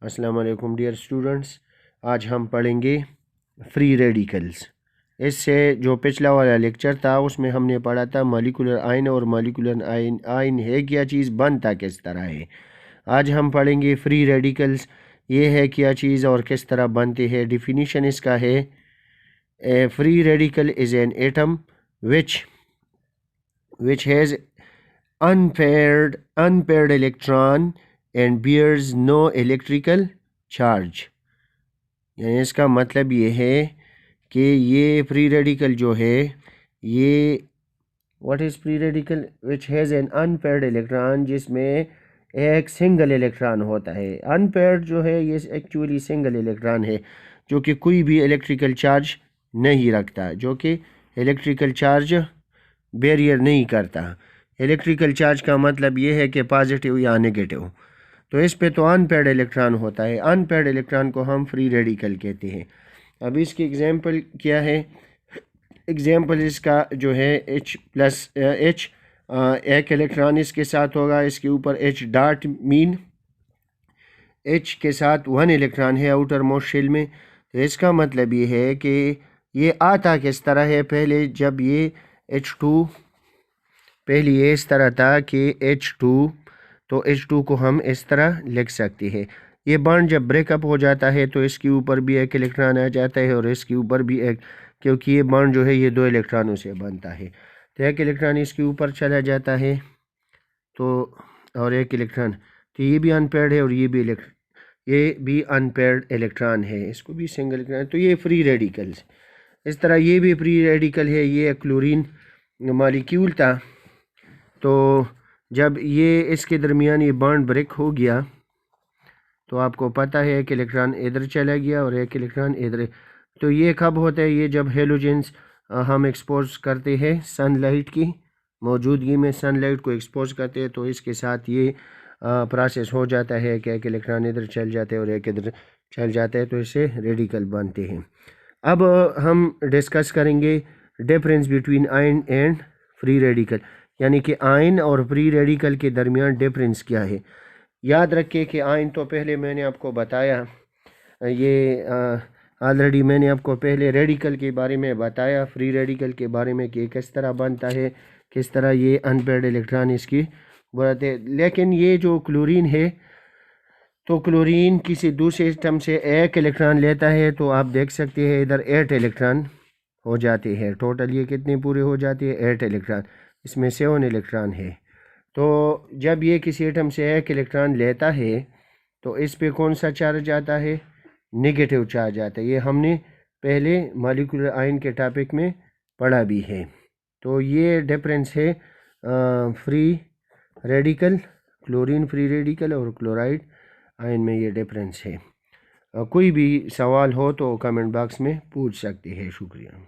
अस्सलाम वालेकुम dear students. आज हम पढ़ेंगे फ्री रेडिकल्स। इससे जो पिछला वाला लेक्चर था उसमें हमने पढ़ा था मॉलिक्यूलर आयन, और मॉलिक्यूलर आयन है क्या चीज़, बनता किस तरह है। आज हम पढ़ेंगे फ्री रेडिकल्स, ये है क्या चीज़ और किस तरह बनते हैं। डिफिनीशन इसका है, a free radical is an atom which has unpaired electron and bears no electrical charge। यानी इसका मतलब ये है कि ये फ्री रेडिकल जो है, ये what is free radical which has an unpaired electron, जिसमें एक सिंगल इलेक्ट्रॉन होता है। अनपेयर्ड जो है ये एक्चुअली सिंगल इलेक्ट्रॉन है जो कि कोई भी इलेक्ट्रिकल चार्ज नहीं रखता, जो कि इलेक्ट्रिकल चार्ज बैरियर नहीं करता। इलेक्ट्रिकल चार्ज का मतलब ये है कि पॉजिटिव या नेगेटिव। तो इस पे तो अनपेयर्ड इलेक्ट्रॉन होता है। अनपेयर्ड इलेक्ट्रॉन को हम फ्री रेडिकल कहते हैं। अब इसकी एग्जांपल क्या है, एग्जांपल इसका जो है H+H, एक इलेक्ट्रॉन इसके साथ होगा, इसके ऊपर H डॉट मीन H के साथ 1 इलेक्ट्रॉन है आउटर मोस्ट शेल में। तो इसका मतलब ये है कि ये आता किस तरह है। पहले जब ये H2, पहले ये इस तरह था कि H2, तो H2 को हम इस तरह लिख सकते हैं। ये बॉन्ड जब ब्रेकअप हो जाता है तो इसके ऊपर भी एक इलेक्ट्रॉन आ जाता है और इसके ऊपर भी एक, क्योंकि ये बॉन्ड जो है ये 2 इलेक्ट्रॉनों से बनता है। तो एक इलेक्ट्रॉन इसके ऊपर चला जाता है, तो और एक इलेक्ट्रॉन, तो ये भी अनपेयर्ड है और ये भी अनपेयर्ड इलेक्ट्रॉन है, इसको भी सिंगल इलेक्ट्रॉन। तो ये फ्री रेडिकल्स। इस तरह ये भी फ्री रेडिकल है। ये क्लोरीन मॉलिक्यूल था, तो जब ये इसके दरमियान ये बॉन्ड ब्रेक हो गया तो आपको पता है एक इलेक्ट्रॉन इधर चला गया और एक इलेक्ट्रॉन इधर। तो ये कब होता है, ये जब हेलोजेंस हम एक्सपोज करते हैं सनलाइट की मौजूदगी में, सनलाइट को एक्सपोज करते हैं, तो इसके साथ ये प्रोसेस हो जाता है कि एक इलेक्ट्रॉन इधर चल जाते हैं और एक इधर चल जाता है, तो इससे रेडिकल बनते हैं। अब हम डिस्कस करेंगे difference between ion and free radical, यानी कि आयन और फ्री रेडिकल के दरमियान डिफरेंस क्या है। याद रखिए कि आयन तो पहले मैंने आपको बताया, ये ऑलरेडी मैंने आपको पहले रेडिकल के बारे में बताया, फ्री रेडिकल के बारे में कि किस तरह बनता है, किस तरह ये अनपेयर्ड इलेक्ट्रॉन इसकी बनाते हैं। लेकिन ये जो क्लोरीन है, तो क्लोरीन किसी दूसरे एटम से एक इलेक्ट्रॉन लेता है, तो आप देख सकते हैं इधर 8 इलेक्ट्रॉन हो जाते हैं। टोटल ये कितने पूरे हो जाते हैं, 8 इलेक्ट्रॉन, इसमें 7 इलेक्ट्रॉन है। तो जब ये किसी एटम से एक इलेक्ट्रॉन लेता है तो इस पे कौन सा चार्ज आता है, नेगेटिव चार्ज आता है। ये हमने पहले मॉलिक्यूलर आयन के टॉपिक में पढ़ा भी है। तो ये डिफरेंस है free radical, chlorine free radical और क्लोराइड आयन में ये डिफरेंस है। कोई भी सवाल हो तो कमेंट बॉक्स में पूछ सकते हैं। शुक्रिया।